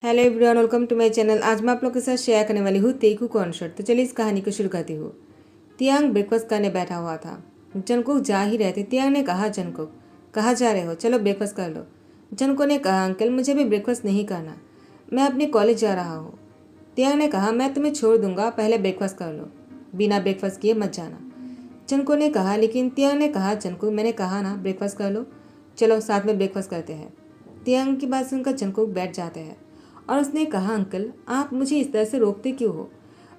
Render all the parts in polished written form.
Hello everyone, welcome to my channel. आज मैं आप लोग के साथ शेयर करने वाली हूँ तेकू कॉन्सर्ट। तो चलिए इस कहानी को शुरू करती हूँ। तियांग ब्रेकफास्ट करने बैठा हुआ था। जंगकुक जा ही रहे थे। तियांग ने कहा, जंगकुक कहाँ जा रहे हो, चलो ब्रेकफास्ट कर लो। जंगकुक ने कहा, अंकल मुझे भी ब्रेकफास्ट नहीं करना, मैं अपने कॉलेज जा रहा हूँ। तियांग ने कहा, मैं तुम्हें छोड़ दूंगा, पहले ब्रेकफास्ट कर लो, बिना ब्रेकफास्ट किए मत जाना। जंगकुक ने कहा, लेकिन तियांग ने कहा, जंगकुक मैंने कहा ना ब्रेकफास्ट कर लो, चलो साथ में ब्रेकफास्ट करते हैं। तियांग की बात सुनकर जंगकुक बैठ जाते हैं और उसने कहा, अंकल आप मुझे इस तरह से रोकते क्यों हो,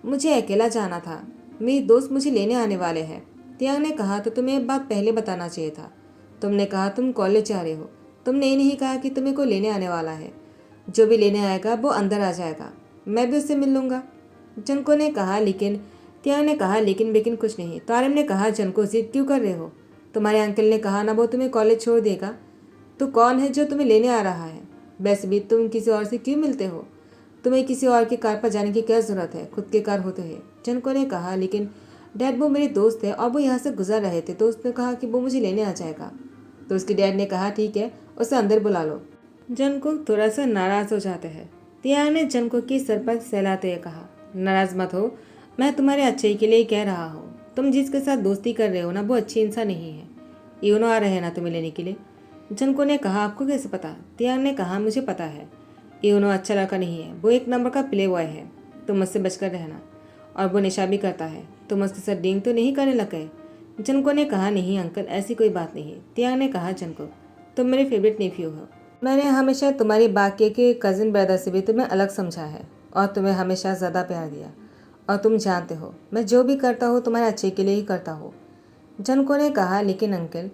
मुझे अकेला जाना था, मेरे दोस्त मुझे लेने आने वाले हैं। तियांग ने कहा, तो तुम्हें एक बात पहले बताना चाहिए था, तुमने कहा तुम कॉलेज जा रहे हो, तुमने ये नहीं कहा कि तुम्हें कोई लेने आने वाला है। जो भी लेने आएगा वो अंदर आ जाएगा, मैं भी उससे मिल लूँगा। जनको ने कहा, लेकिन तियांग ने कहा, लेकिन कुछ नहीं। तो आर्यन ने कहा, जनको जिद क्यों कर रहे हो, तुम्हारे अंकल ने कहा ना वो तुम्हें कॉलेज छोड़ देगा, तो कौन है जो तुम्हें लेने आ रहा है। वैसे भी तुम किसी और से क्यों मिलते हो, तुम्हें किसी और की कार पर जाने की क्या ज़रूरत है, खुद की कार होते है। जनको ने कहा, लेकिन डैड वो मेरे दोस्त है और वो यहाँ से गुजर रहे थे, तो उसने कहा कि वो मुझे लेने आ जाएगा। तो उसके डैड ने कहा, ठीक है उसे अंदर बुला लो। जनको थोड़ा सा नाराज़ हो जाते हैं। तियांग ने जनको की सर पर सहलाते हुए कहा, नाराज़ मत हो, मैं तुम्हारे अच्छे के लिए कह रहा हूँ, तुम जिसके साथ दोस्ती कर रहे हो ना वो अच्छी इंसान नहीं है। यूनो आ रहे हैं ना तुम्हें लेने के लिए। जनको ने कहा, आपको कैसे पता। तियांग ने कहा, मुझे पता है, यूनो अच्छा लड़का नहीं है, वो एक नंबर का प्ले बॉय है, तुम मुझसे बचकर रहना। और वो नशा भी करता है, तुम उसके साथ ड्रिंक तो नहीं करने लग गए। जनको ने कहा, नहीं अंकल ऐसी कोई बात नहीं है। तियांग ने कहा, जनको तुम मेरे फेवरेट नेफ्यू हो, मैंने हमेशा तुम्हारी बाकी के कजिन ब्रदर से भी तुम्हें अलग समझा है और तुम्हें हमेशा ज़्यादा प्यार दिया, और तुम जानते हो मैं जो भी करता हूँ तुम्हारे अच्छे के लिए ही करता हूँ। जनको ने कहा, लेकिन अंकल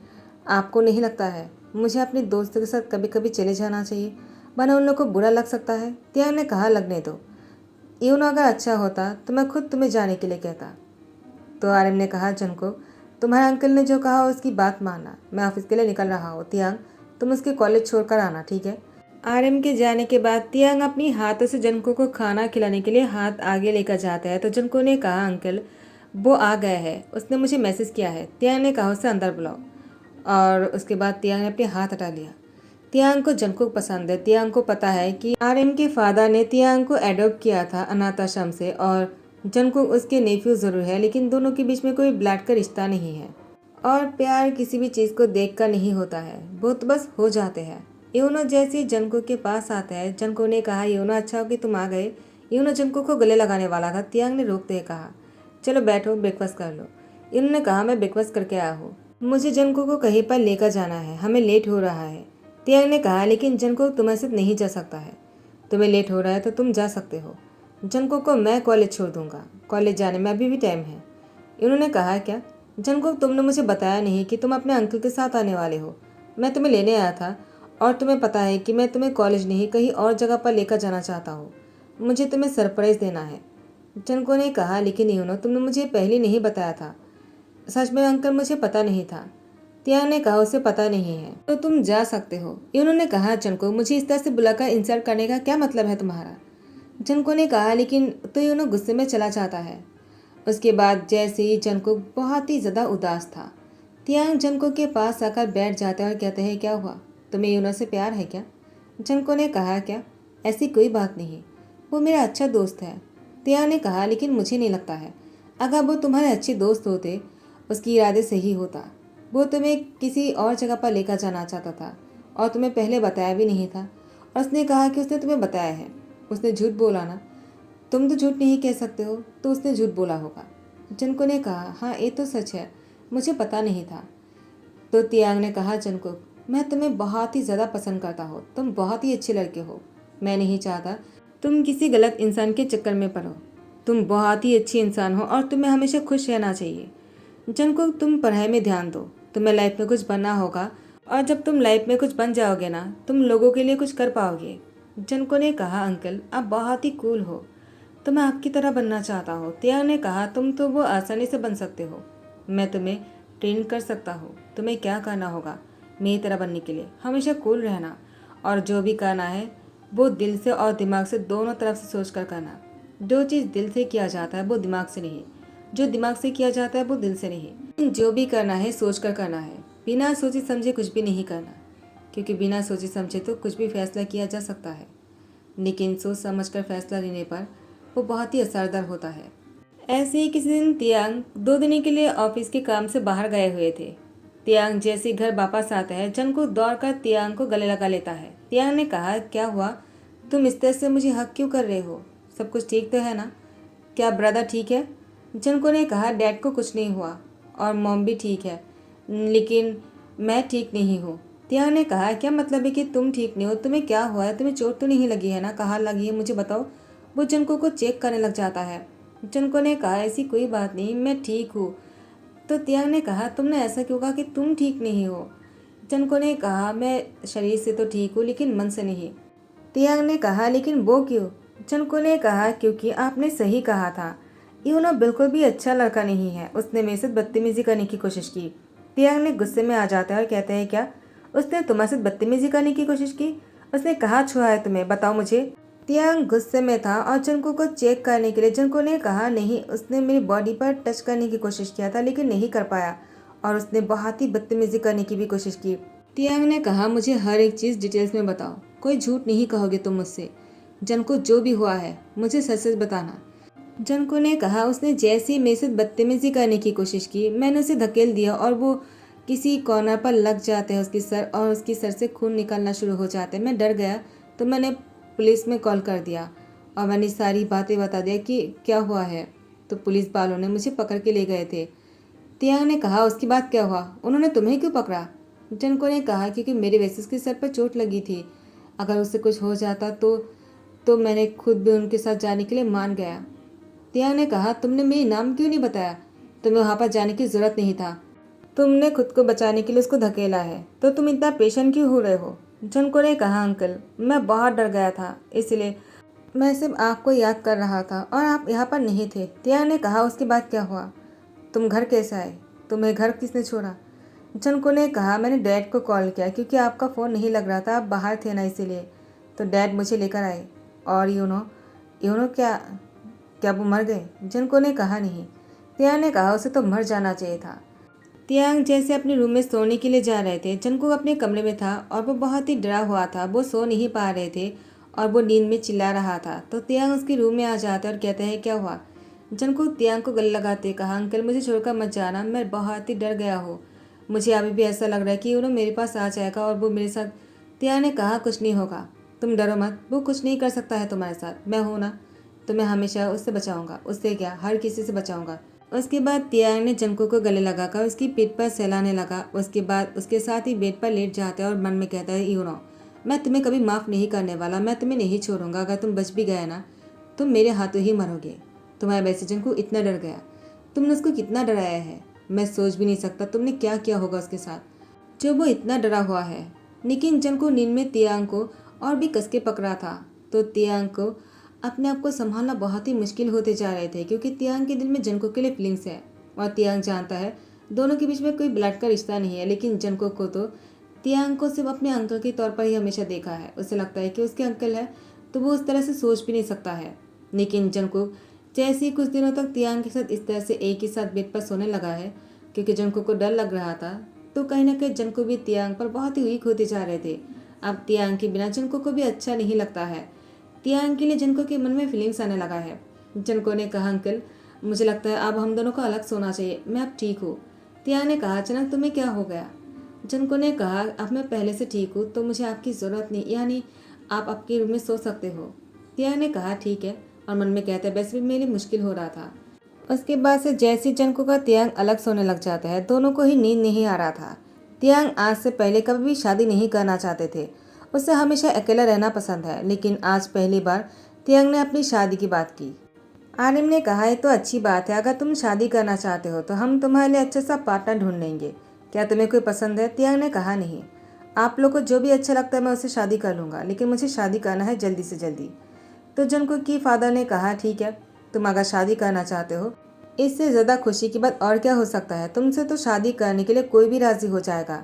आपको नहीं लगता है मुझे अपने दोस्तों के साथ कभी कभी चले जाना चाहिए, वरना उन लोगों को बुरा लग सकता है। तियांग ने कहा, लगने दो, यूनो अगर अच्छा होता तो मैं खुद तुम्हें जाने के लिए कहता। तो आर्यन ने कहा, जनको तुम्हारे अंकल ने जो कहा उसकी बात मानना, मैं ऑफिस के लिए निकल रहा हूँ। तियांग तुम उसके कॉलेज छोड़कर आना, ठीक है। आर्यन के जाने के बाद तियांग अपनी हाथों से जनको को खाना खिलाने के लिए हाथ आगे लेकर जाता है। तो जनको ने कहा, अंकल वो आ गया है, उसने मुझे मैसेज किया है। तियांग ने कहा, उसे अंदर बुलाओ। और उसके बाद तियांग ने अपने हाथ हटा लिया। तियांग को जंगकुक पसंद है। तियांग को पता है कि आर्यन के फादर ने तियांग को एडॉप्ट किया था अनाथ आश्रम से, और जंगकुक उसके नेफ्यू ज़रूर है, लेकिन दोनों के बीच में कोई ब्लड का रिश्ता नहीं है। और प्यार किसी भी चीज़ को देखकर नहीं होता है, वो तो बस हो जाते हैं। यूनो जैसे ही जंगकुक के पास आता है, जंगकुक ने कहा, यूनो अच्छा हो कि तुम आ गए। यूनो जंगकुक को गले लगाने वाला था। तियांग ने रोकते हुए कहा, चलो बैठो ब्रेकफास्ट कर लो। इन्होंने कहा, मैं ब्रेकफास्ट करके आया हूँ, मुझे जंगकुक को कहीं पर लेकर जाना है, हमें लेट हो रहा है। तियांग ने कहा, लेकिन जंगकुक तुम्हारे साथ नहीं जा सकता है, तुम्हें लेट हो रहा है तो तुम जा सकते हो। जंगकुक को मैं कॉलेज छोड़ दूंगा, कॉलेज जाने में अभी भी टाइम है। इन्होंने कहा, क्या जंगकुक तुमने मुझे बताया नहीं कि तुम अपने अंकल के साथ आने वाले हो, मैं तुम्हें लेने आया था, और तुम्हें पता है कि मैं तुम्हें कॉलेज नहीं कहीं और जगह पर लेकर जाना चाहता हूँ, मुझे तुम्हें सरप्राइज़ देना है। जंगकुक ने कहा, लेकिन यूनो तुमने मुझे पहले नहीं बताया था। सच में अंकल मुझे पता नहीं था। तियांग ने कहा, उसे पता नहीं है तो तुम जा सकते हो। इन्होंने कहा, जंगकुक मुझे इस तरह से बुलाकर इंसल्ट करने का क्या मतलब है तुम्हारा। जंगकुक ने कहा, लेकिन तो यूनो गुस्से में चला जाता है। उसके बाद जैसे ही जंगकुक बहुत ही ज़्यादा उदास था, तियांग जंगकुक के पास आकर बैठ जाते हैं और कहते हैं, क्या हुआ, तुम्हें यूनो से प्यार है क्या। जंगकुक ने कहा, क्या ऐसी कोई बात नहीं, वो मेरा अच्छा दोस्त है। तियांग ने कहा, लेकिन मुझे नहीं लगता है, अगर वो तुम्हारे अच्छे दोस्त होते, उसकी इरादे सही होता, वो तुम्हें किसी और जगह पर लेकर जाना चाहता था और तुम्हें पहले बताया भी नहीं था, और उसने कहा कि उसने तुम्हें बताया है। उसने झूठ बोला ना, तुम तो झूठ नहीं कह सकते हो, तो उसने झूठ बोला होगा। जनको ने कहा, हाँ ये तो सच है, मुझे पता नहीं था। तो तियांग ने कहा, जनको मैं तुम्हें बहुत ही ज़्यादा पसंद करता हूँ, तुम बहुत ही अच्छे लड़के हो, मैं नहीं चाहता तुम किसी गलत इंसान के चक्कर में पड़ो, तुम बहुत ही अच्छी इंसान हो और तुम्हें हमेशा खुश रहना चाहिए। जनको तुम पढ़ाई में ध्यान दो, तुम्हें लाइफ में कुछ बनना होगा, और जब तुम लाइफ में कुछ बन जाओगे ना, तुम लोगों के लिए कुछ कर पाओगे। जनको ने कहा, अंकल आप बहुत ही कूल हो, तो मैं आपकी तरह बनना चाहता हूँ। तियांग ने कहा, तुम तो वो आसानी से बन सकते हो, मैं तुम्हें ट्रेन कर सकता हूँ, तुम्हें क्या करना होगा मेरी तरह बनने के लिए, हमेशा कूल रहना, और जो भी करना है वो दिल से और दिमाग से दोनों तरफ से सोच कर करना। जो चीज़ दिल से किया जाता है वो दिमाग से नहीं, जो दिमाग से किया जाता है वो दिल से नहीं। जो भी करना है सोच कर करना है, बिना सोचे समझे कुछ भी नहीं करना, क्योंकि बिना सोचे समझे तो कुछ भी फैसला किया जा सकता है। लेकिन सोच समझकर फैसला लेने पर वो बहुत ही असरदार होता है। ऐसे ही किसी दिन तियांग 2 दिन के लिए ऑफिस के काम से बाहर गए हुए थे। तियांग जैसे ही घर वापस आता है, जंगकुक दौड़कर तियांग को गले लगा लेता है। तियांग ने कहा, क्या हुआ? तुम इस तरह से मुझे हक क्यों कर रहे हो? सब कुछ ठीक तो है ना? क्या ब्रदर ठीक है? जंगकुक ने कहा, डैड को कुछ नहीं हुआ और मॉम भी ठीक है, लेकिन मैं ठीक नहीं हूँ। तियांग ने कहा, क्या मतलब है कि तुम ठीक नहीं हो? तुम्हें क्या हुआ है? तुम्हें चोट तो नहीं लगी है ना? कहाँ लगी है, मुझे बताओ। वो जंगकुक को चेक करने लग जाता है। जंगकुक ने कहा, ऐसी कोई बात नहीं, मैं ठीक हूँ। तो तियांग ने कहा, तुमने ऐसा क्यों कहा कि तुम ठीक नहीं हो? जंगकुक ने कहा, मैं शरीर से तो ठीक हूँ लेकिन मन से नहीं। तियांग ने कहा, लेकिन वो क्यों? जंगकुक ने कहा, क्योंकि आपने सही कहा था, यूनो बिल्कुल भी अच्छा लड़का नहीं है। उसने मेरे से बदतमीजी करने की कोशिश की। तियांग ने गुस्से में आ जाता है और कहते हैं, क्या उसने तुम्हारे साथ बदतमीजी करने की कोशिश की? उसने कहाँ छुआ है तुम्हें, बताओ मुझे। तियांग गुस्से में था और जंगकुक को चेक करने के लिए जंगकुक ने कहा, नहीं, उसने मेरी बॉडी पर टच करने की कोशिश किया था लेकिन नहीं कर पाया, और उसने बहुत ही बदतमीजी करने की भी कोशिश की। तियांग ने कहा, मुझे हर एक चीज़ डिटेल्स में बताओ, कोई झूठ नहीं कहोगे तुम मुझसे। जंगकुक, जो भी हुआ है मुझे सच सच बताना। जंगकुक ने कहा, उसने जैसे ही मेरे से बदतमीजी करने की कोशिश की, मैंने उसे धकेल दिया और वो किसी कॉर्नर पर लग जाते हैं उसकी सर, और उसकी सर से खून निकलना शुरू हो जाते हैं। मैं डर गया तो मैंने पुलिस में कॉल कर दिया और मैंने सारी बातें बता दिया कि क्या हुआ है, तो पुलिस वालों ने मुझे पकड़ के ले गए थे। तियांग ने कहा, उसके बाद क्या हुआ? उन्होंने तुम्हें क्यों पकड़ा? जंगकुक ने कहा, क्योंकि मेरे वजह से उसके सर पर चोट लगी थी, अगर उससे कुछ हो जाता तो मैंने खुद भी उनके साथ जाने के लिए मान गया। तियांग ने कहा, तुमने मेरी नाम क्यों नहीं बताया? तुम्हें वहाँ पर जाने की जरूरत नहीं था, तुमने खुद को बचाने के लिए उसको धकेला है, तो तुम इतना पेशेंट क्यों हो रहे हो? जंगकुक ने कहा, अंकल, मैं बहुत डर गया था, इसलिए मैं सिर्फ आपको याद कर रहा था और आप यहाँ पर नहीं थे। तियांग ने कहा, उसके बाद क्या हुआ? तुम घर कैसे आए? तुम्हें घर किसने छोड़ा? जंगकुक ने कहा, मैंने डैड को कॉल किया क्योंकि आपका फ़ोन नहीं लग रहा था, आप बाहर थे ना, इसीलिए तो डैड मुझे लेकर आए। और यूनो क्या क्या वो मर गए? जंगकुक ने कहा, नहीं। तियांग ने कहा, उसे तो मर जाना चाहिए था। तियांग जैसे अपने रूम में सोने के लिए जा रहे थे, जंगकुक अपने कमरे में था और वो बहुत ही डरा हुआ था। वो सो नहीं पा रहे थे और वो नींद में चिल्ला रहा था। तो तियांग उसके रूम में आ जाते और कहते हैं, क्या हुआ? जंगकुक तियांग को गले लगाते कहा, अंकल, मुझे छोड़कर मत जाना, मैं बहुत ही डर गया हूँ। मुझे अभी भी ऐसा लग रहा है कि वो मेरे पास आ जाएगा और वो मेरे साथ। तियांग ने कहा, कुछ नहीं होगा, तुम डरो मत, वो कुछ नहीं कर सकता है तुम्हारे साथ, मैं हूँ ना, तो मैं हमेशा उससे बचाऊंगा। उससे क्या, हर किसी से बचाऊंगा। उसके बाद तियांग ने जंगकुक को गले लगाकर उसकी पीठ पर सहलाने लगा। उसके बाद उसके साथ ही बेड पर लेट जाता है और मन में कहता है, यूनो, मैं तुम्हें कभी माफ़ नहीं करने वाला, मैं तुम्हें नहीं छोड़ूंगा। अगर तुम बच भी गए ना, तुम मेरे हाथों ही मरोगे। तुम्हारे वजह से जंगकुक इतना डर गया, तुमने उसको कितना डराया है, मैं सोच भी नहीं सकता तुमने क्या किया होगा उसके साथ, जो वो इतना डरा हुआ है। लेकिन जंगकुक नींद में तियांग को और भी कस के पकड़ा था, तो तियांग को अपने आप को संभालना बहुत ही मुश्किल होते जा रहे थे, क्योंकि तियांग के दिल में जंगकुक के लिए फीलिंग्स है और तियांग जानता है दोनों के बीच में कोई ब्लड का रिश्ता नहीं है। लेकिन जंगकुक को तो तियांग को सिर्फ अपने अंकल के तौर पर ही हमेशा देखा है। उसे लगता है कि उसके अंकल है तो वो उस तरह से सोच भी नहीं सकता है। लेकिन जंगकुक जैसे ही कुछ दिनों तक तियांग के साथ इस तरह से एक ही साथ बेड पर सोने लगा है, क्योंकि जंगकुक को डर लग रहा था, तो कहीं ना कहीं जंगकुक भी तियांग पर बहुत ही वीक होते जा रहे थे। अब तियांग के बिना जंगकुक को भी अच्छा नहीं लगता है। तियांग के लिए जंगकुक के मन में फीलिंग्स आने लगा है। जंगकुक ने कहा, अंकल, मुझे लगता है अब हम दोनों को अलग सोना चाहिए, मैं अब ठीक हूँ। तियांग ने कहा, अचानक तुम्हें क्या हो गया? जंगकुक ने कहा, अब मैं पहले से ठीक हूँ, तो मुझे आपकी ज़रूरत नहीं, यानी आप आपके रूम में सो सकते हो। तियांग ने कहा, ठीक है, और मन में कहता है, वैसे भी मेरे लिए मुश्किल हो रहा था। उसके बाद से जैसे ही जंगकुक का तियांग अलग सोने लग जाता है, दोनों को ही नींद नहीं आ रहा था। तियांग आज से पहले कभी भी शादी नहीं करना चाहते थे, उसे हमेशा अकेला रहना पसंद है। लेकिन आज पहली बार तियांग ने अपनी शादी की बात की। आलिम ने कहा, ये तो अच्छी बात है, अगर तुम शादी करना चाहते हो तो हम तुम्हारे लिए अच्छा सा पार्टनर ढूंढ लेंगे। क्या तुम्हें कोई पसंद है? तियांग ने कहा, नहीं, आप लोग को जो भी अच्छा लगता है मैं उससे शादी कर लूँगा, लेकिन मुझे शादी करना है जल्दी से जल्दी। तो जंगकुक की फादर ने कहा, ठीक है, तुम अगर शादी करना चाहते हो, इससे ज़्यादा खुशी की बात और क्या हो सकता है। तुमसे तो शादी करने के लिए कोई भी राज़ी हो जाएगा।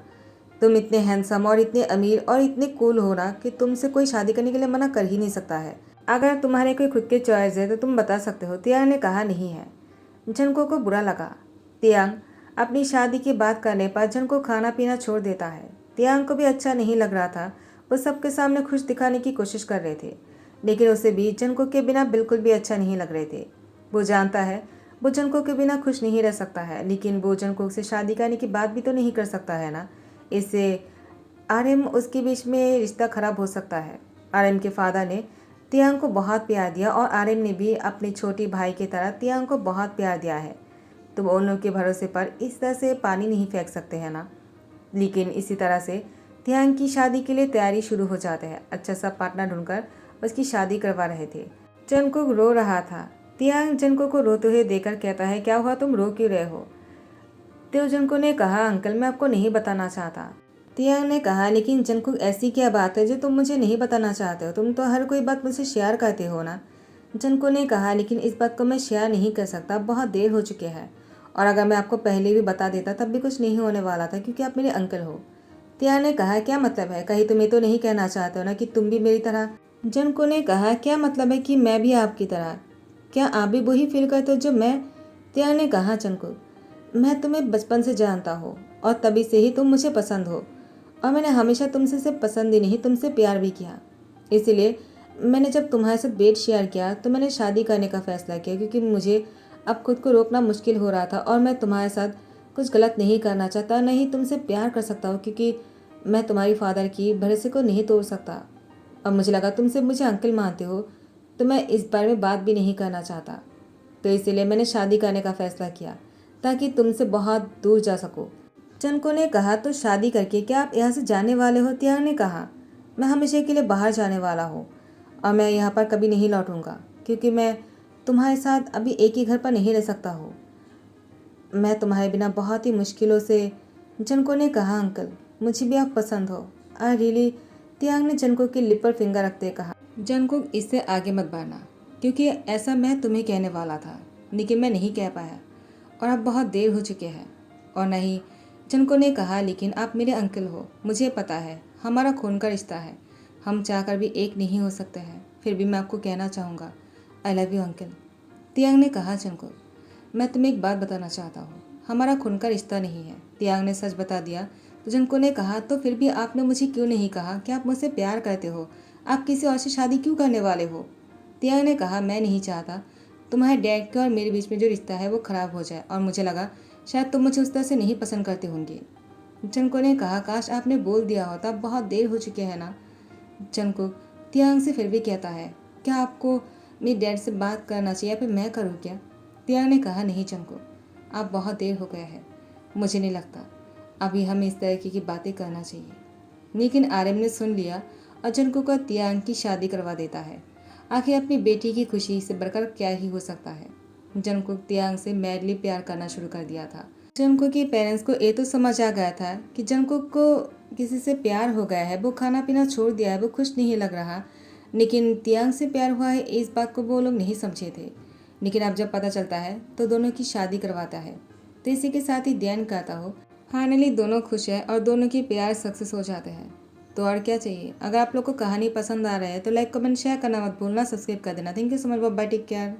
तुम इतने हैंडसम और इतने अमीर और इतने कूल हो ना कि तुमसे कोई शादी करने के लिए मना कर ही नहीं सकता है। अगर तुम्हारे कोई खुद के चॉइस है तो तुम बता सकते हो। तियांग ने कहा, नहीं है। जंगकुक को बुरा लगा। तियांग अपनी शादी की बात करने पर जंगकुक खाना पीना छोड़ देता है। तियांग को भी अच्छा नहीं लग रहा था, वो सबके सामने खुश दिखाने की कोशिश कर रहे थे। लेकिन उसे भी जंगकुक के बिना बिल्कुल भी अच्छा नहीं लग रहे थे। वो जानता है वो जंगकुक के बिना खुश नहीं रह सकता है, लेकिन वो जंगकुक से शादी करने की बात भी तो नहीं कर सकता है ना। इससे आरएम उसके बीच में रिश्ता खराब हो सकता है। आरएम के फादर ने तियांग को बहुत प्यार दिया और आरएम ने भी अपने छोटे भाई की तरह तियांग को बहुत प्यार दिया है। तो वो उन लोग के भरोसे पर इस तरह से पानी नहीं फेंक सकते हैं ना। लेकिन इसी तरह से तियांग की शादी के लिए तैयारी शुरू हो जाते हैं। अच्छा सा पार्टनर ढूंढकर उसकी शादी करवा रहे थे। जंगकुक रो रहा था। तियांग जंगकुक को रोते हुए देखकर कहता है, क्या हुआ, तुम रो क्यों रहे हो? तो जंगकुक ने कहा, अंकल मैं आपको नहीं बताना चाहता। तियांग ने कहा, लेकिन जंगकुक ऐसी क्या बात है जो तुम मुझे नहीं बताना चाहते हो? तुम तो हर कोई बात मुझसे शेयर करते हो ना। जंगकुक ने कहा, लेकिन इस बात को मैं शेयर नहीं कर सकता, बहुत देर हो चुकी है। और अगर मैं आपको पहले भी बता देता तब भी कुछ नहीं होने वाला था, क्योंकि आप मेरे अंकल हो। तियांग ने कहा, क्या मतलब है? कहीं तुम ये तो नहीं कहना चाहते हो ना कि तुम भी मेरी तरह? जंगकुक ने कहा, क्या मतलब है कि मैं भी आपकी तरह? क्या आप भी वही फील करते हो जो मैं? तियांग ने कहा, जंगकुक मैं तुम्हें बचपन से जानता हूँ और तभी से ही तुम मुझे पसंद हो। और मैंने हमेशा तुमसे सिर्फ पसंद ही नहीं, तुमसे प्यार भी किया। इसीलिए मैंने जब तुम्हारे साथ बेड शेयर किया तो मैंने शादी करने का फैसला किया, क्योंकि मुझे अब खुद को रोकना मुश्किल हो रहा था और मैं तुम्हारे साथ कुछ गलत नहीं करना चाहता, न ही तुमसे प्यार कर सकता हूँ, क्योंकि मैं तुम्हारी फादर की भरोसे को नहीं तोड़ सकता। अब मुझे लगा तुमसे मुझे अंकल मानते हो तो मैं इस बारे में बात भी नहीं करना चाहता। तो इसीलिए मैंने शादी करने का फैसला किया ताकि तुमसे बहुत दूर जा सको। चनको ने कहा, तो शादी करके क्या आप यहाँ से जाने वाले हो? तियांग ने कहा, मैं हमेशा के लिए बाहर जाने वाला हूँ और मैं यहाँ पर कभी नहीं लौटूंगा, क्योंकि मैं तुम्हारे साथ अभी एक ही घर पर नहीं रह सकता हूँ। मैं तुम्हारे बिना बहुत ही मुश्किलों से। जनको ने कहा, अंकल मुझे भी आप पसंद हो, आई रियली। तियांग ने जनको की लिप पर फिंगर रखते कहा, जनको इससे आगे मत बढ़ना, क्योंकि ऐसा मैं तुम्हें कहने वाला था लेकिन मैं नहीं कह पाया और अब बहुत देर हो चुके हैं। और नहीं, जनको ने कहा, लेकिन आप मेरे अंकल हो, मुझे पता है हमारा खून का रिश्ता है, हम चाहकर भी एक नहीं हो सकते हैं। फिर भी मैं आपको कहना चाहूँगा, आई लव यू अंकल। तियांग ने कहा, जनको मैं तुम्हें एक बात बताना चाहता हूँ, हमारा खून का रिश्ता नहीं है। तियांग ने सच बता दिया। तो जनको ने कहा, तो फिर भी आपने मुझे क्यों नहीं कहा कि आप मुझसे प्यार करते हो? आप किसी और से शादी क्यों करने वाले हो? तियांग ने कहा, मैं नहीं चाहता तुम्हारे डैड के और मेरे बीच में जो रिश्ता है वो ख़राब हो जाए, और मुझे लगा शायद तुम मुझे उस तरह से नहीं पसंद करते होंगे। जनको ने कहा, काश आपने बोल दिया होता, बहुत देर हो चुकी है ना। जनको तियांग से फिर भी कहता है, क्या आपको मेरे डैड से बात करना चाहिए या फिर मैं करूँ क्या? तियांग ने कहा, नहीं जनको, आप बहुत देर हो गया है, मुझे नहीं लगता अभी हमें इस तरीके की बातें करना चाहिए। लेकिन आर्यन ने सुन लिया और जनको को तियांग की शादी करवा देता है। आखिर अपनी बेटी की खुशी से बढ़कर क्या ही हो सकता है। जंगकुक तियांग से मैडली प्यार करना शुरू कर दिया था। जंगकुक के पेरेंट्स को ये तो समझ आ गया था कि जंगकुक को किसी से प्यार हो गया है, वो खाना पीना छोड़ दिया है, वो खुश नहीं लग रहा। लेकिन तियांग से प्यार हुआ है, इस बात को वो लोग नहीं समझे थे। लेकिन अब जब पता चलता है तो दोनों की शादी करवाता है। तो इसी के साथ ही ध्यान कहता हो, फाइनली दोनों खुश है और दोनों के प्यार सक्सेस हो जाते हैं। तो और क्या चाहिए। अगर आप लोग को कहानी पसंद आ रहा है तो लाइक कमेंट शेयर करना मत भूलना, सब्सक्राइब कर देना। Thank you so much, bye, take care.